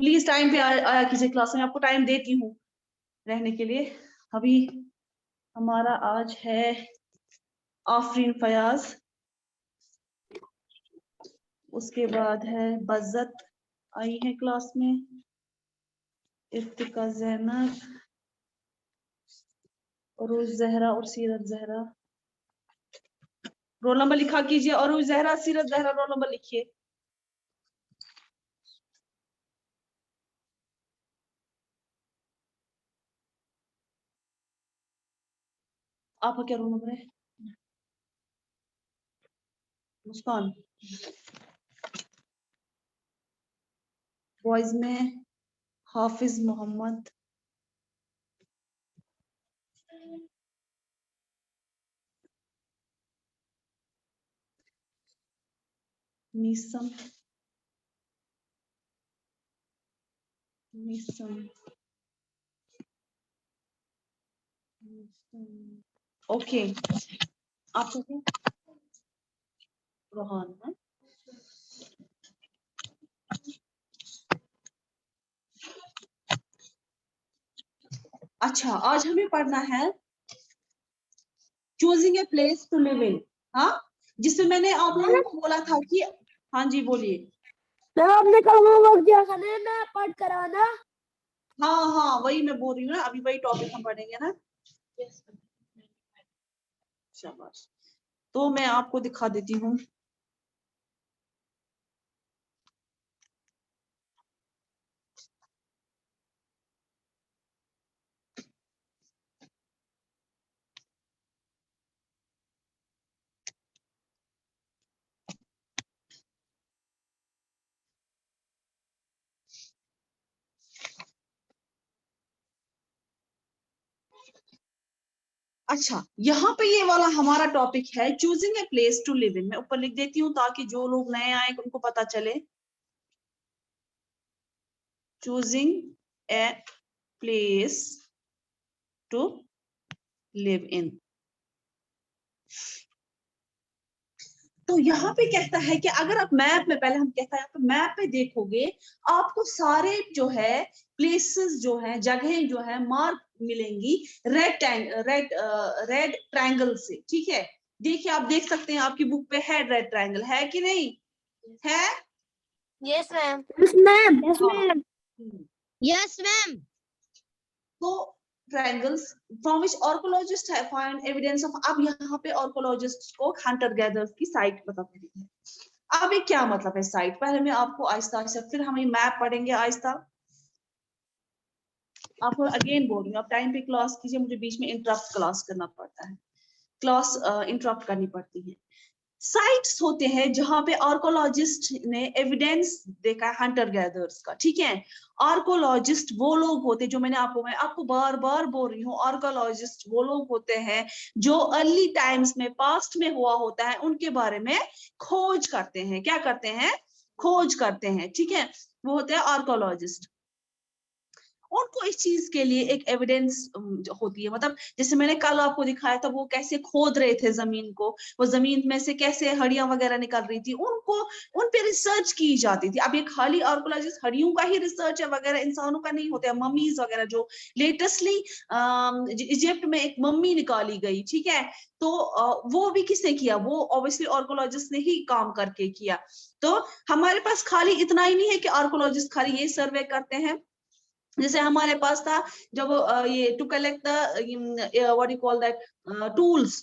Please time पे आया कीजिए क्लास में, आपको टाइम देती हूँ रहने के लिए। अभी हमारा आज है आफरीन फयाज, उसके बाद है बज़्ज़त आई है क्लास में, इफ्तिका ज़ैनब, अरूज ज़हरा और सीरत ज़हरा। रोल नंबर लिखा कीजिए, अरूज ज़हरा, सीरत ज़हरा, रोल नंबर लिखिए। आपका क्या रोल नंबर है? मुस्कान। बॉयज में हाफिज मोहम्मद, मीसम, ओके। आपका क्या? रोहान है। अच्छा, आज हमें पढ़ना है choosing a place to live in. हाँ, जिसमें मैंने आप लोगों को बोला था कि, हाँ जी बोलिए। मैम आपने कल होमवर्क दिया था ना, मैं पढ़ कर आना। हाँ हाँ, वही मैं बोल रही हूँ ना, अभी वही टॉपिक हम पढ़ेंगे ना। शाबाश। तो मैं आपको दिखा देती हूँ। अच्छा, यहाँ पे ये वाला हमारा टॉपिक है choosing a place to live in. मैं ऊपर लिख देती हूँ ताकि जो लोग नए आए उनको पता चले। Choosing a place to live in. तो यहाँ पे कहता है कि अगर आप मैप में, पहले हम कहता है आप मैप पे देखोगे, आपको सारे जो है प्लेसेस जो है, जगहें जो है मार्क मिलेंगी रेड ट्रायंगल से। ठीक है, देखिए आप देख सकते हैं आपकी बुक पे है रेड ट्रायंगल, है कि नहीं है? Yes ma'am, yes ma'am, yes ma'am, yes ma'am. तो triangles from which archaeologist have found evidence of. अब यहाँ पे आर्कोलॉजिस्ट को हंटर गैदर्स की साइट बताते हैं। अब ये क्या मतलब है साइट? पहले मैं आपको आहिस्ता आहिस्ता, फिर हम ये मैप पढ़ेंगे आहिस्ता। आपको अगेन बोल रही हूँ, आप टाइम पे क्लास कीजिए, मुझे बीच में इंटरप्ट क्लास करना पड़ता है, क्लास इंटरप्ट करनी पड़ती है। साइट्स होते हैं जहां पे आर्कोलॉजिस्ट ने एविडेंस देखा है हंटर गैदर्स का। ठीक है, आर्कोलॉजिस्ट वो लोग होते हैं जो मैं आपको बार बार बोल रही हूँ, आर्कोलॉजिस्ट वो लोग होते हैं जो अर्ली टाइम्स में, पास्ट में हुआ होता है उनके बारे में खोज करते हैं। क्या करते हैं? खोज करते हैं। ठीक है, वो होते हैं आर्कोलॉजिस्ट। उनको इस चीज के लिए एक एविडेंस होती है। मतलब जैसे मैंने कल आपको दिखाया था, वो कैसे खोद रहे थे जमीन को, वो जमीन में से कैसे हड्डियां वगैरह निकल रही थी, उनको उन पे रिसर्च की जाती थी। अब ये खाली आर्कोलॉजिस्ट हड्डियों का ही रिसर्च है वगैरह, इंसानों का नहीं होता है। मम्मीज वगैरह जो लेटेस्टली इजिप्ट में एक मम्मी निकाली गई, ठीक है, तो वो भी किसने किया? वो ऑब्वियसली आर्कोलॉजिस्ट ने ही काम करके किया। तो हमारे पास खाली इतना ही नहीं है कि आर्कोलॉजिस्ट खाली ये सर्वे करते हैं। जैसे हमारे पास था जब ये to collect the what you call that tools,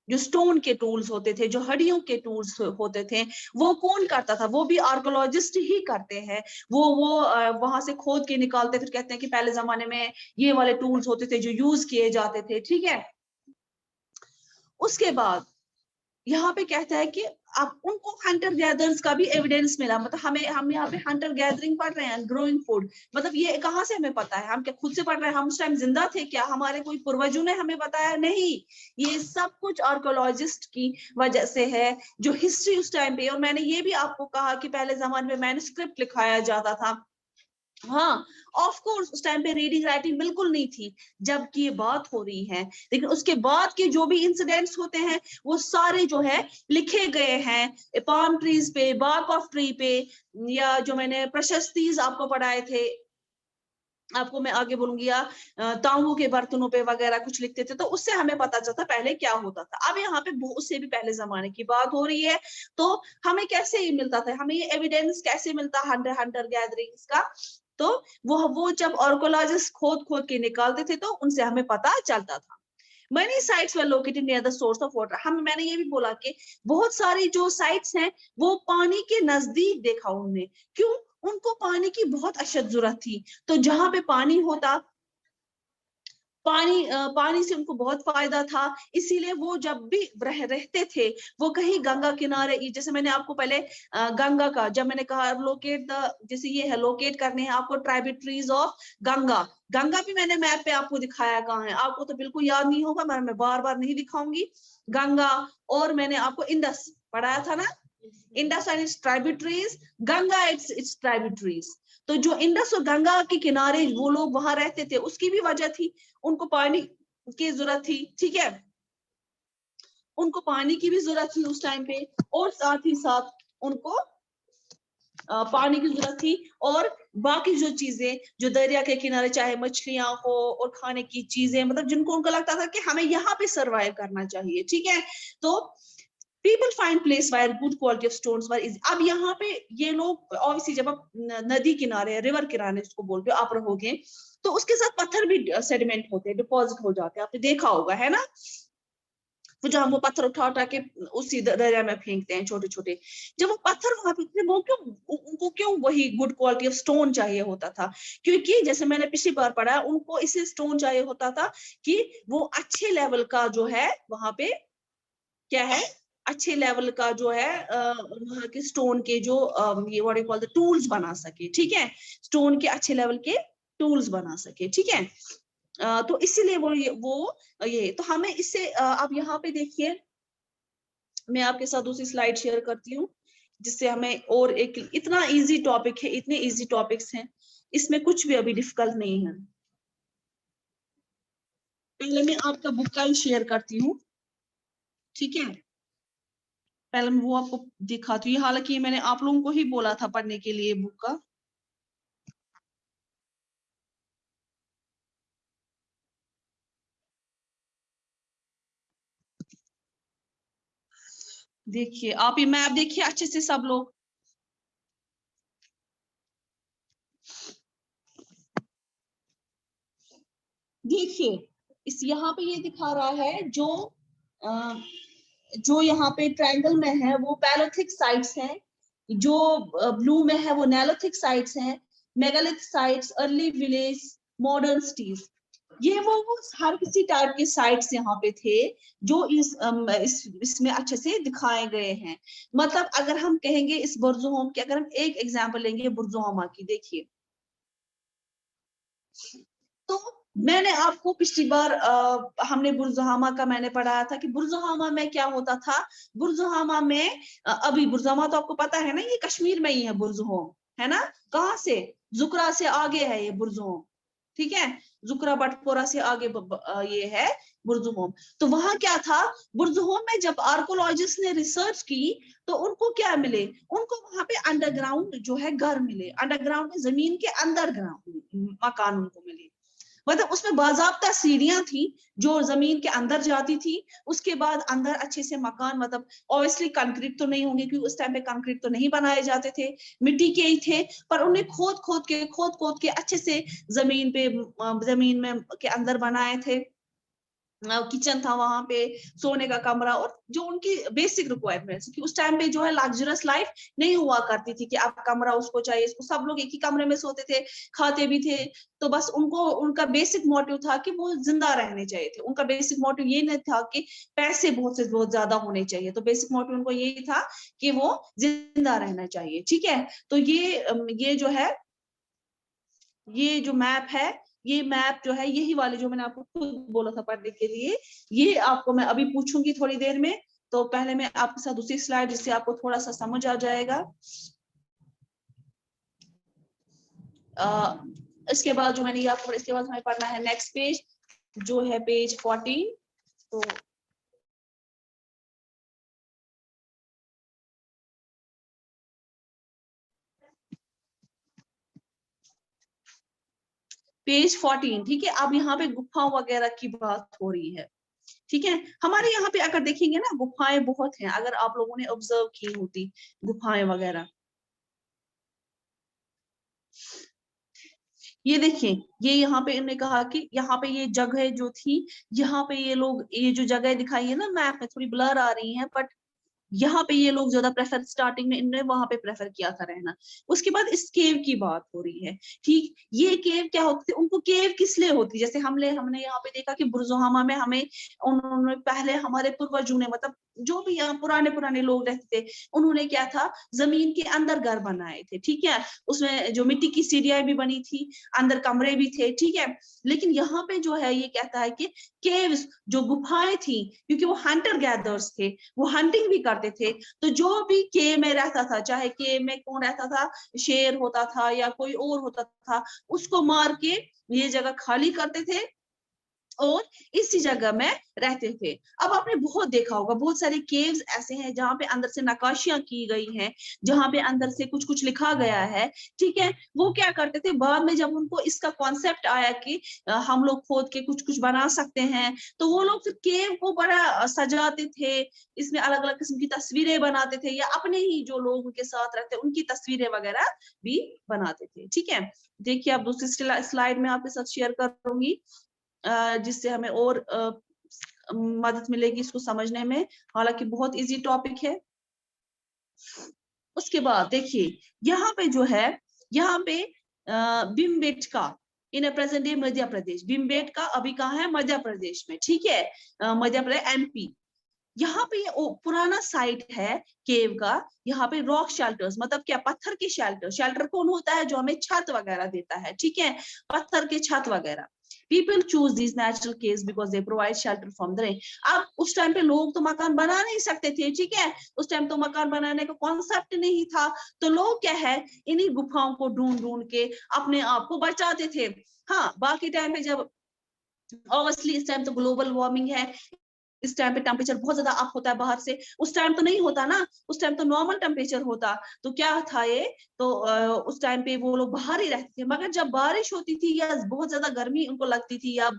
जो स्टोन के टूल्स होते थे, जो हड्डियों के टूल्स होते थे, वो कौन करता था? वो भी आर्कोलॉजिस्ट ही करते हैं। वो वहां से खोद के निकालते, फिर कहते हैं कि पहले जमाने में ये वाले टूल्स होते थे जो यूज किए जाते थे। ठीक है, उसके बाद यहाँ पे कहता है कि आप उनको हंटर गैदर्स का भी एविडेंस मिला। मतलब हम यहाँ पे हंटर गैदरिंग पढ़ रहे हैं, ग्रोइंग फूड, मतलब ये कहाँ से हमें पता है? हम क्या खुद से पढ़ रहे हैं? हम उस टाइम जिंदा थे क्या? हमारे कोई पूर्वजों ने हमें बताया? नहीं, ये सब कुछ आर्कोलॉजिस्ट की वजह से है, जो हिस्ट्री उस टाइम पे। और मैंने ये भी आपको कहा कि पहले जमाने में मैन्युस्क्रिप्ट लिखाया जाता था, हाँ ऑफ कोर्स उस टाइम पे रीडिंग राइटिंग बिल्कुल नहीं थी जबकि ये बात हो रही है, लेकिन उसके बाद के जो भी इंसिडेंट्स होते हैं वो सारे जो है लिखे गए हैं पाम ट्रीज पे, बार्क ऑफ ट्री पे, या जो मैंने प्रशस्तीज आपको पढ़ाए थे, आपको मैं आगे बोलूंगी, या तांबू के बर्तनों पे वगैरह कुछ लिखते थे, तो उससे हमें पता चलता पहले क्या होता था। अब यहाँ पे उससे भी पहले जमाने की बात हो रही है, तो हमें कैसे ये मिलता था, हमें ये एविडेंस कैसे मिलता हंटर हंटर गैदरिंग्स का, तो वो जब आर्कोलॉजिस्ट खोद खोद के निकालते थे तो उनसे हमें पता चलता था। Many sites were located near the source of water. मैंने ये भी बोला कि बहुत सारी जो साइट्स हैं वो पानी के नजदीक देखा उनने, क्यों, उनको पानी की बहुत अशद जरूरत थी, तो जहां पे पानी होता, पानी से उनको बहुत फायदा था, इसीलिए वो जब भी रहते थे वो कहीं गंगा किनारे, जैसे मैंने आपको पहले गंगा का जब मैंने कहा लोकेट द, जैसे ये है लोकेट करने हैं आपको ट्राइब्यूटरीज ऑफ गंगा, गंगा भी मैंने मैप पे आपको दिखाया कहाँ है, आपको तो बिल्कुल याद नहीं होगा, मैं बार बार नहीं दिखाऊंगी गंगा, और मैंने आपको इंडस पढ़ाया था ना, Indus and it's tributaries, Ganga it's tributaries, तो जो इंडस और गंगा के किनारे वो लोग वहां रहते थे उसकी भी वजह थी, उनको पानी की जरूरत थी, ठीक है, उनको पानी की भी जरूरत थी उस टाइम पे, और साथ ही साथ उनको पानी की जरूरत थी, और बाकी जो चीजें जो दरिया के किनारे चाहे मछलियां हो और खाने की चीजें, मतलब जिनको उनको लगता था कि हमें यहाँ पे सरवाइव करना चाहिए, ठीक है, तो people find place where good quality of stones were easy. अब यहाँ पे ये लोग obviously जब आप नदी किनारे रिवर किनारे इसको बोलते हो आप रहोगे तो उसके साथ पत्थर भी सेडिमेंट होते हैं, डिपॉजिट हो जाते हैं, आपने देखा होगा है ना, जो हम वो पत्थर उठा उठा के उसी दरिया में फेंकते हैं छोटे छोटे, जब वो पत्थर वहां फेंकते वो क्यों, उनको क्यों वही गुड क्वालिटी ऑफ स्टोन चाहिए होता था, क्योंकि जैसे मैंने पिछली बार पढ़ा उनको इसे स्टोन चाहिए होता था कि वो अच्छे लेवल का जो है वहां पे क्या है, अच्छे लेवल का जो है वहां के स्टोन के जो ये what you call the tools बना सके, ठीक है, स्टोन के अच्छे लेवल के टूल्स बना सके, ठीक है, तो इसीलिए ये तो हमें इससे अब यहाँ पे देखिए मैं आपके साथ दूसरी स्लाइड शेयर करती हूँ जिससे हमें, और एक इतना इजी टॉपिक है, इतने इजी टॉपिक्स हैं, इसमें कुछ भी अभी डिफिकल्ट नहीं है। पहले मैं आपका बुक का ही शेयर करती हूँ, ठीक है, पहले मैं वो आपको दिखाती हूँ, हालांकि ये मैंने आप लोगों को ही बोला था पढ़ने के लिए बुक का, देखिए आप ये मैप देखिए अच्छे से सब लोग, देखिए इस यहाँ पे ये दिखा रहा है जो यहाँ पे ट्रायंगल में है वो पैलोथिक साइट्स हैं, जो ब्लू में है वो नेलोथिक साइट्स हैं, megalith sites, early village, modern cities, ये वो हर किसी टाइप के साइट्स यहाँ पे थे जो इसमें अच्छे से दिखाए गए हैं। मतलब अगर हम कहेंगे इस बुर्जुहोम की, अगर हम एक एग्जांपल लेंगे बुर्जुहोमा की, देखिए तो मैंने आपको पिछली बार हमने बुर्जुहामा का मैंने पढ़ाया था कि बुर्जुहामा में क्या होता था, बुर्जुहामा में अभी बुर्जुहामा तो आपको पता है ना, ये कश्मीर में ही है बुर्जुहोम, है ना, कहाँ से, जुकरा से आगे है ये बुर्जुहोम, ठीक है, जुकरा बटपोरा से आगे ये है बुर्जुहोम, तो वहां क्या था, बुर्जुहोम में जब आर्कोलॉजिस्ट ने रिसर्च की तो उनको क्या मिले, उनको वहां पे अंडरग्राउंड जो है घर मिले, अंडरग्राउंड में जमीन के अंदर ग्राउंड मकान उनको मिले, मतलब उसमें बाजाब्ता सीढ़ियां थी जो जमीन के अंदर जाती थी, उसके बाद अंदर अच्छे से मकान, मतलब ऑब्वियसली कंक्रीट तो नहीं होंगे क्योंकि उस टाइम पे कंक्रीट तो नहीं बनाए जाते थे, मिट्टी के ही थे, पर उन्हें खोद खोद के अच्छे से जमीन पे जमीन में के अंदर बनाए थे, किचन था वहां पे, सोने का कमरा, और जो उनकी बेसिक रिक्वायरमेंट्स, कि उस टाइम पे जो है लग्जरियस लाइफ नहीं हुआ करती थी कि आप कमरा उसको चाहिए, इसको सब लोग एक ही कमरे में सोते थे, खाते भी थे, तो बस उनको उनका बेसिक मोटिव था कि वो जिंदा रहने चाहिए थे, उनका बेसिक मोटिव ये नहीं था कि पैसे बहुत से बहुत ज्यादा होने चाहिए, तो बेसिक मोटिव उनको यही था कि वो जिंदा रहना चाहिए, ठीक है, तो ये जो है, ये जो मैप है, ये मैप जो है यही वाले जो मैंने आपको खुद बोला था पढ़ने के लिए, ये आपको मैं अभी पूछूंगी थोड़ी देर में, तो पहले मैं आपके साथ दूसरी स्लाइड जिससे आपको थोड़ा सा समझ आ जाएगा। इसके बाद जो मैंने आपको, इसके बाद हमें पढ़ना है नेक्स्ट पेज, जो है पेज 14। तो पेज 14, ठीक है। अब यहाँ पे गुफाओं वगैरह की बात हो रही है, ठीक है। हमारे यहाँ पे अगर देखेंगे ना, गुफाएं बहुत हैं, अगर आप लोगों ने ऑब्जर्व की होती गुफाएं वगैरह। ये देखिए, ये यहाँ पे इन्होंने कहा कि यहाँ पे ये जगह जो थी, यहाँ पे ये लोग, ये जो जगह दिखाई है ना मैप में, थोड़ी ब्लर आ रही है, बट यहाँ पे ये लोग ज्यादा प्रेफर, स्टार्टिंग में इन्होंने वहां पे प्रेफर किया था रहना। उसके बाद इस केव की बात हो रही है, ठीक। ये केव क्या होती थी, उनको केव किस लिए होती, जैसे हमने यहाँ पे देखा कि बुर्जुहामा में हमें, उन्होंने पहले हमारे पूर्वजों ने, मतलब जो भी यहाँ पुराने पुराने लोग रहते थे, उन्होंने क्या था, जमीन के अंदर घर बनाए थे, ठीक है। उसमें जो मिट्टी की सीढ़ियां भी बनी थी, अंदर कमरे भी थे, ठीक है। लेकिन यहाँ पे जो है ये कहता है कि केव्स, जो गुफाएं थी, क्योंकि वो हंटर गैदर्स थे, वो हंटिंग भी करते थे, तो जो भी केव में रहता था, चाहे केव में कौन रहता था, शेर होता था या कोई और होता था, उसको मार के ये जगह खाली करते थे और इसी जगह में रहते थे। अब आपने बहुत देखा होगा, बहुत सारे केव्स ऐसे हैं जहां पे अंदर से नक्काशियां की गई हैं, जहां पे अंदर से कुछ कुछ लिखा गया है, ठीक है। वो क्या करते थे, बाद में जब उनको इसका कॉन्सेप्ट आया कि हम लोग खोद के कुछ कुछ बना सकते हैं, तो वो लोग फिर केव को बड़ा सजाते थे, इसमें अलग अलग किस्म की तस्वीरें बनाते थे, या अपने ही जो लोग उनके साथ रहते उनकी तस्वीरें वगैरह भी बनाते थे, ठीक है। देखिए, आप दूसरी स्लाइड में आपके साथ शेयर करूंगी, जिससे हमें और मदद मिलेगी इसको समझने में, हालांकि बहुत इजी टॉपिक है। उसके बाद देखिए, यहाँ पे जो है, यहाँ पे Bhimbetka in present day Madhya Pradesh, Bhimbetka अभी कहाँ है, मध्य प्रदेश में, ठीक है, मध्य प्रदेश एमपी। यहाँ पे ये पुराना साइट है केव का। यहाँ पे रॉक शेल्टर्स, मतलब क्या, पत्थर के शेल्टर, शेल्टर कौन होता है, जो हमें छत वगैरह देता है, ठीक है, पत्थर के छत वगैरह। People choose these natural caves because they provide shelter from the rain. अब उस टाइम पे लोग तो मकान बना नहीं सकते थे, ठीक है, उस टाइम तो मकान बनाने का कॉन्सेप्ट नहीं था, तो लोग क्या है, इन्हीं गुफाओं को ढूंढ ढूंढ के अपने आप को बचाते थे। हाँ, बाकी टाइम पे जब, ऑब्वियसली इस टाइम तो ग्लोबल वार्मिंग है, इस टाइम पे टेम्परेचर बहुत ज्यादा अप होता है बाहर से, उस टाइम तो नहीं होता ना, उस टाइम तो नॉर्मल टेम्परेचर होता। तो क्या था ये, तो उस टाइम पे वो लोग बाहर ही रहते थे, मगर जब बारिश होती थी या बहुत ज्यादा गर्मी उनको लगती थी या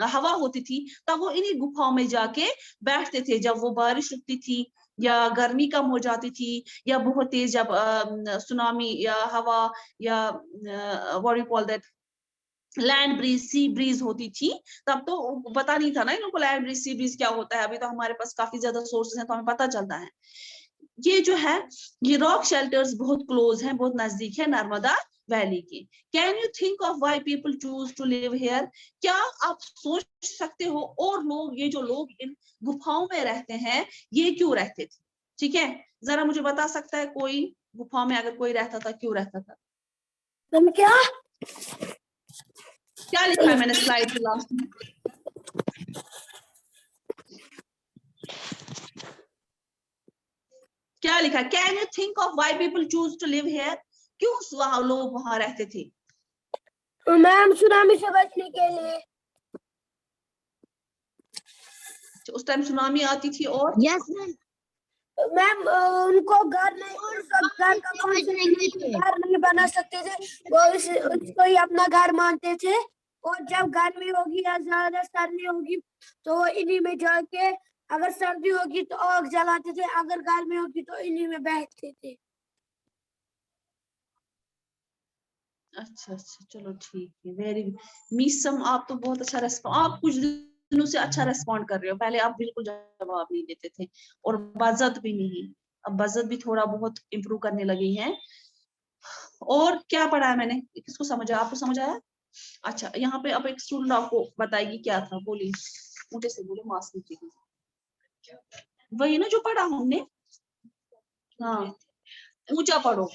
हवा होती थी, तब वो इन्हीं गुफाओं में जाके बैठते थे, जब वो बारिश रुकती थी या गर्मी कम हो जाती थी, या बहुत तेज जब सुनामी या हवा या what you call that, land breeze, sea breeze होती थी, तब तो पता नहीं था ना इन लोगों को लैंड ब्रीज सी ब्रीज क्या होता है। अभी तो हमारे पास काफी ज्यादा सोर्सेस हैं, तो हमें पता चलता है। ये जो है, ये रॉक शेल्टर्स बहुत क्लोज हैं, बहुत नजदीक है नर्मदा वैली के। Can you think of why people choose to live here? क्या आप सोच सकते हो, और लोग, ये जो लोग इन गुफाओं में रहते हैं, ये क्यों रहते थे, ठीक है। जरा मुझे बता सकता है कोई, गुफाओं में अगर कोई रहता था, क्यों रहता था? तुम क्या क्या लिखा है मैंने स्लाइड के लास्ट में? क्या लिखा? Can you think of why people choose to live here? क्यों लोग वहां रहते थे? मैम? सुनामी से बचने के लिए। उस टाइम सुनामी आती थी और यस मैम, उनको घर नहीं, उनका घर का कॉन्सेप्ट, घर नहीं बना सकते थे, वो उसको ही अपना घर मानते थे। और जब गर्मी होगी या ज्यादा सर्दी होगी, तो वो इन्हीं में जाके, अगर सर्दी होगी तो आग जलाते थे, अगर गर्मी होगी तो इन्हीं में बैठते थे। अच्छा अच्छा, चलो ठीक है, वेरी मीसम, आप तो बहुत अच्छा आप कुछ दिनों से अच्छा रेस्पॉन्ड कर रहे हो, पहले आप बिल्कुल जवाब नहीं देते थे, और बजत भी नहीं, अब बजत भी थोड़ा बहुत इम्प्रूव करने लगी है। और क्या पढ़ा है मैंने, किसको समझ आया, आपको समझ आया? अच्छा, यहाँ पे अब एक स्टूडेंट आपको बताएगी क्या था, बोलिए, ऊँचे से बोले, मास्क नीचे, वही ना जो पढ़ा हमने, हाँ, ऊंचा पढ़ो।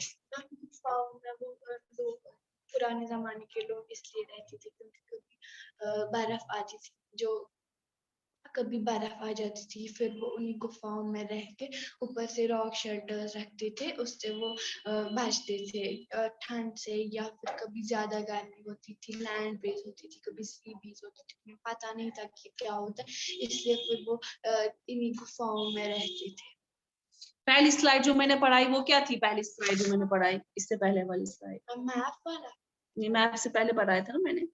पुराने जमाने के लोग इसलिए रहते थे क्योंकि बर्फ आती थी, जो कभी बर्फ आ जाती थी, फिर वो उन्हीं गुफाओं में रह के ऊपर से रॉक शेल्टर्स रखते थे, उससे वो बचते थे ठंड से, या फिर कभी ज्यादा गर्मी होती थी, लैंड बेस होती थी, कभी सी बेस होती थी, उन्हें पता नहीं था कि क्या होता है, इसलिए फिर वो इन्हीं गुफाओं में रहते थे। पहली स्लाइड जो मैंने पढ़ाई वो क्या थी? पहली स्लाइड जो मैंने पढ़ाई, इससे पहले वाली स्लाइड मैप वाला, ये मैप से पहले पढ़ाया था ना मैंने,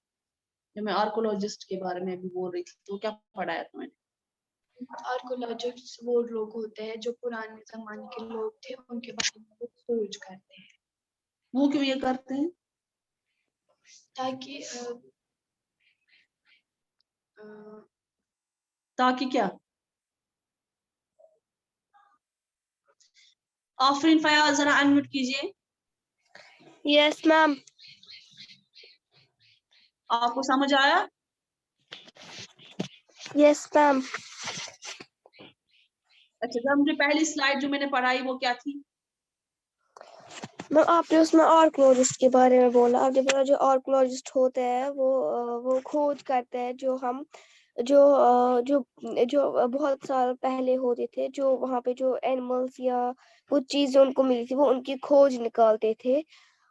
जब मैं आर्कोलॉजिस्ट के बारे में अभी बोल रही थी, तो क्या पढ़ाया था मैंने? आर्कोलॉजिस्ट वो लोग होते हैं जो पुराने जमाने के लोग थे, उनके बारे में वो खोज करते हैं। वो क्यों ये करते हैं? ताकि ताकि क्या? आफरीन फयाज जरा अनम्यूट कीजिए। Yes ma'am. आपको समझ आया? Yes ma'am. अच्छा, जब मुझे पहली स्लाइड जो मैंने पढ़ाई वो क्या थी? मैम आपने उसमें आर्कोलॉजिस्ट के बारे में बोला, आपने बोला जो आर्कोलॉजिस्ट होते हैं वो खोज करते हैं, जो हम जो जो जो बहुत साल पहले होते थे, जो वहाँ पे जो एनिमल्स या कुछ चीजें उनको मिली थी, वो उनकी खोज निकालते थे।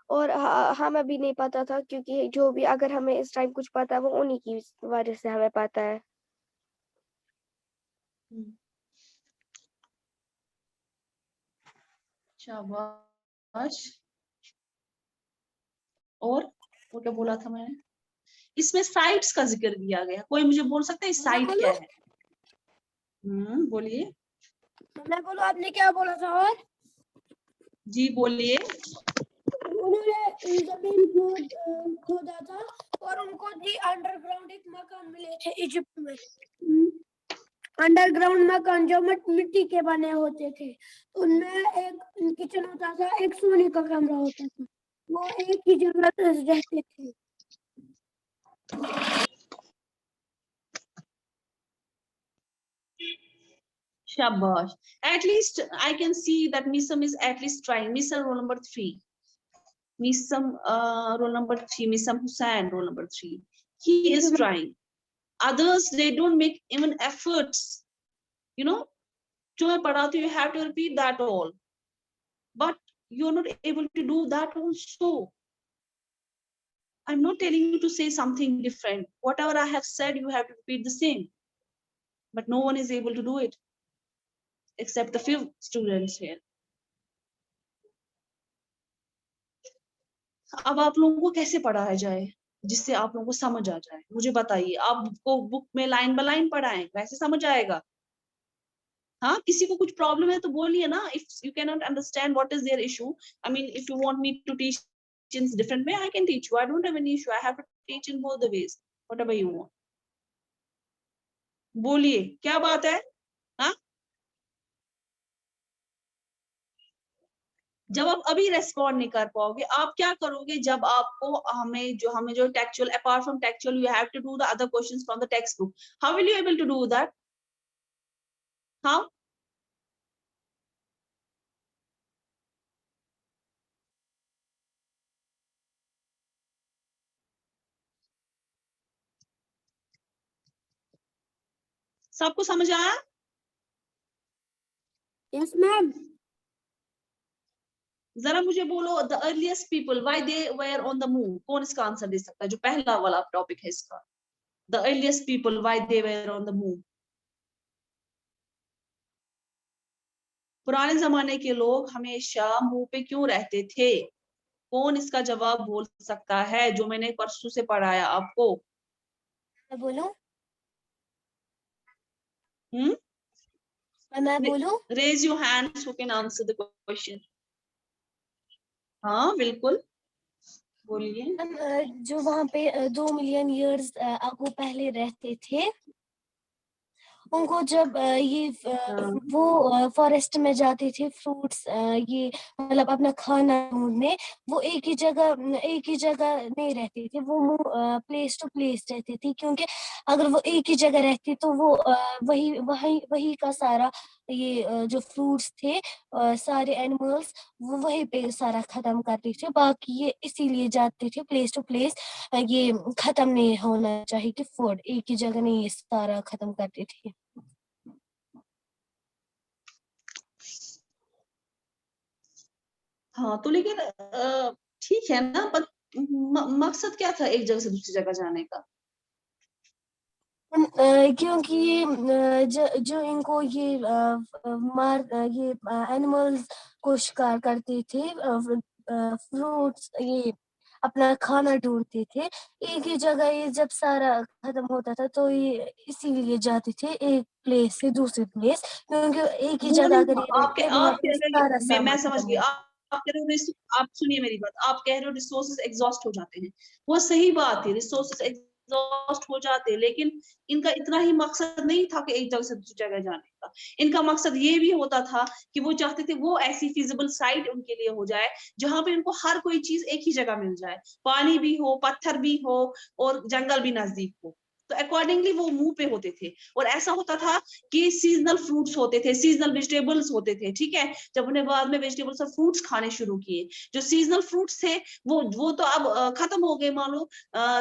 और हमें भी नहीं पता था, क्योंकि जो भी अगर हमें इस टाइम कुछ पता है वो उन्हीं की वजह से हमें पता है। शाबाश। और वो क्या बोला था मैंने? इसमें साइट्स का जिक्र किया गया, कोई मुझे बोल सकता है साइट क्या है? बोलिए। मैं बोलो, आपने क्या बोला था? और जी बोलिए। उन्होंने जमीन खोदा था और उनको जी अंडरग्राउंड एक मकान मिले थे इजिप्ट में। अंडरग्राउंड मकान जो मिट्टी के बने होते थे, उनमें एक किचन होता था, एक सोने का कमरा होता था, वो एक ही जगह रहते थे। Shabash. At least I can see that Misam is at least trying. Misam roll number 3. Misam roll number 3. Misam Hussain roll number 3. He is trying. Others, they don't make even efforts. You know, you have to repeat that all. But you're not able to do that also. I'm not telling you to say something different. Whatever I have said, you have to repeat the same. But no one is able to do it, except the few students here. अब आप लोगों को कैसे पढ़ाया जाए जिससे आप लोगों को समझ आ जाए? मुझे बताइए। आपको बुक में लाइन बाय लाइन पढ़ाएं, वैसे समझ आएगा? हाँ, किसी को कुछ प्रॉब्लम है तो बोलिए ना। If you can not understand what is there issue, I mean if you want me to teach in different way, I can teach you. I don't have any issue. I have to teach in both the ways, whatever you want. बोलिए, क्या बात है? हाँ, जब आप अभी respond नहीं कर पाओगे, आप क्या करोगे? जब आपको हमें जो textual, apart from textual, you have to do the other questions from the text book. How will you able to do that? How? सबको समझ आया? Yes ma'am. जरा मुझे बोलो, the earliest people why they were on the move. कौन इसका answer दे सकता है? जो पहला वाला टॉपिक है इसका, the earliest people why they were on the move. पुराने जमाने के लोग हमेशा मुंह पे क्यों रहते थे? कौन इसका जवाब बोल सकता है, जो मैंने परसों से पढ़ाया आपको? मैं बोलूं? हम्म मैं बोलूं? Raise your hands who can answer the question. हाँ बिल्कुल, बोलिए। जो वहाँ पे 2 मिलियन ईयर्स अगो पहले रहते थे, उनको जब वो फॉरेस्ट में जाते थे फ्रूट्स ये मतलब अपना खाना ढूंढने, वो एक ही जगह नहीं रहते थे, वो प्लेस टू प्लेस रहते थे, क्योंकि अगर वो एक ही जगह रहती तो वो वही का सारा ये जो फ्रूट्स थे सारे एनिमल्स वो वहीं पे सारा खत्म करते थे। बाकी ये इसीलिए जाते थे प्लेस टू प्लेस, ये खत्म नहीं होना चाहिए कि फूड एक ही जगह नहीं ये सारा खत्म करते थे। हाँ तो लेकिन ठीक है ना, पर मकसद क्या था एक जगह से दूसरी जगह जाने का? क्योंकि ये जो इनको ये ये एनिमल्स को शिकार करते थे, फ्रूट्स ये अपना खाना ढूंढते थे एक ही जगह। ये जब सारा खत्म होता था तो ये इसीलिए जाते थे एक प्लेस से दूसरी प्लेस, क्योंकि एक ही वो जगह नहीं, अगर ये आप रहते वहाँ आप पे कह रहे सारा हो, मैं सामान समझ खत्म गई, हो। आप कह रहे हो आप सुनिए मेरी बात, आप कह रहे हो रिसोर्सेज एग्जॉस्ट हो जाते हैं, वो सही बात है, रिसोर्सेज एग्जॉस्ट हो जाते हैं, लेकिन इनका इतना ही मकसद नहीं था कि एक जगह से दूसरी जगह जाने का। इनका मकसद ये भी होता था कि वो चाहते थे वो ऐसी फिजिबल साइट उनके लिए हो जाए जहां पे उनको हर कोई चीज एक ही जगह मिल जाए, पानी भी हो, पत्थर भी हो और जंगल भी नजदीक हो। तो अकॉर्डिंगली वो मुंह पे होते थे। और ऐसा होता था कि सीजनल फ्रूट्स होते थे, सीजनल वेजिटेबल्स होते थे, ठीक है। जब उन्हें बाद में वेजिटेबल्स और फ्रूट्स खाने शुरू किए, जो सीजनल फ्रूट्स थे वो तो अब खत्म हो गए, मान लो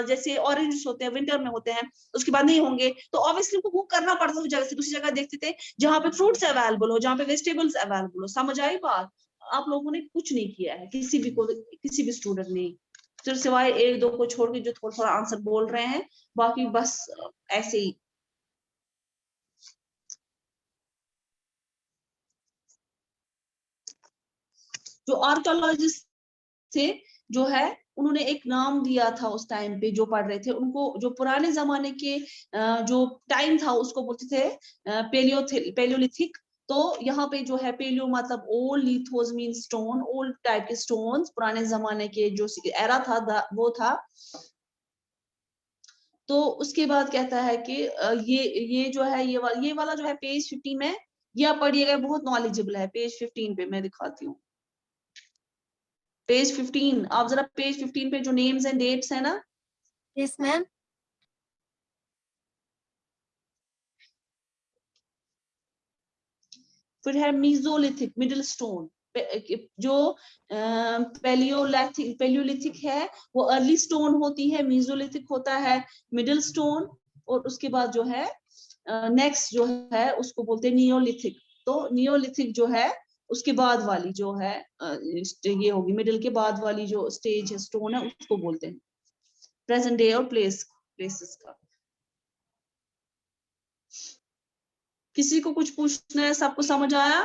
जैसे ऑरेंज होते हैं विंटर में होते हैं, उसके बाद नहीं होंगे, तो ऑब्वियसली उनको मूव करना पड़ता था, जगह से दूसरी जगह देखते थे जहां पे फ्रूट्स अवेलेबल हो, जहां पे वेजिटेबल्स अवेलेबल हो। समझ आई बात? आप लोगों ने कुछ नहीं किया है, किसी भी स्टूडेंट ने, सिर्फ सिवाय एक दो को छोड़ के जो थोड़ा थोड़ा आंसर बोल रहे हैं, बाकी बस ऐसे ही। जो आर्कोलॉजिस्ट थे जो है, उन्होंने एक नाम दिया था उस टाइम पे, जो पढ़ रहे थे उनको, जो पुराने जमाने के जो टाइम था उसको बोलते थे पेलियोलिथिक। तो यहाँ पे जो है पेलियो मतलब ओल्ड, लिथोस मीन स्टोन, ओल्ड टाइप के स्टोन्स, पुराने जमाने के जो एरा था वो था। तो उसके बाद कहता है कि ये जो है ये वाला जो है पेज 15 में, ये आप पढ़िएगा, बहुत नॉलेजेबल है। पेज 15 पे मैं दिखाती हूँ, पेज 15, आप जरा पेज 15 पे जो नेम्स एंड डेट्स है ना, यस मैम। फिर है मीजोलिथिक, मिडिल स्टोन। जो पेलियोलिथिक है वो अर्ली स्टोन होती है, मीजोलिथिक होता है मिडिल स्टोन, और उसके बाद जो है नेक्स्ट जो है उसको बोलते हैं नियोलिथिक। तो नियोलिथिक जो है उसके बाद वाली जो है ये होगी, मिडिल के बाद वाली जो स्टेज है स्टोन है उसको बोलते हैं प्रेजेंट डे और प्लेसेस का। किसी को कुछ पूछना है? सबको समझ आया?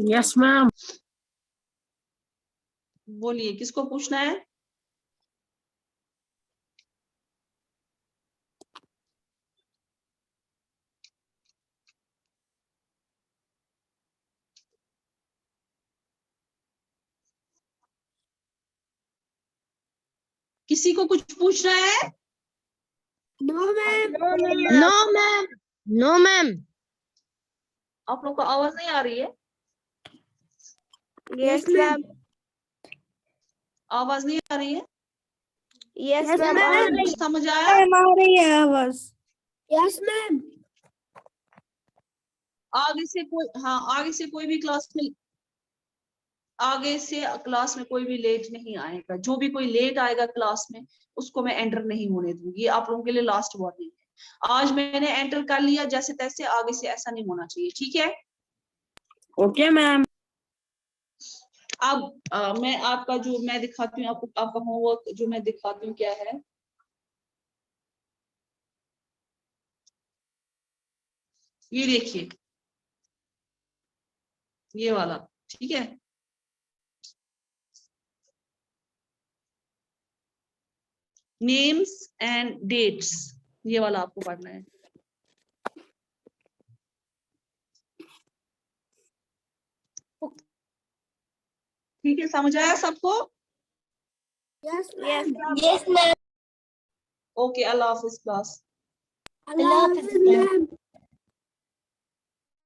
Yes ma'am. बोलिए, किसको पूछना है? किसी को कुछ पूछना है? No ma'am. No ma'am. No ma'am. आप लोग को आवाज नहीं आ रही है? Yes ma'am. आवाज नहीं आ रही है? Yes ma'am. कुछ समझ आया? आ रही है आवाज। Yes ma'am. आगे से कोई, हाँ आगे से कोई भी क्लास में, आगे से क्लास में कोई भी लेट नहीं आएगा। जो भी कोई लेट आएगा क्लास में उसको मैं एंटर नहीं होने दूंगी। ये आप लोगों के लिए लास्ट वार्निंग है। आज मैंने एंटर कर लिया जैसे तैसे, आगे से ऐसा नहीं होना चाहिए, ठीक है? Okay ma'am. अब मैं आपका जो मैं दिखाती हूँ आपको, आपका होमवर्क जो मैं दिखाती हूँ क्या है, ये देखिए, ये वाला, ठीक है। नेम्स एंड डेट्स, ये वाला आपको पढ़ना है। ठीक है, समझ आया सबको? Yes ma'am. Yes ma'am. Okay, अल्लाह हाफिज क्लास। अल्लाह हाफिज मैम।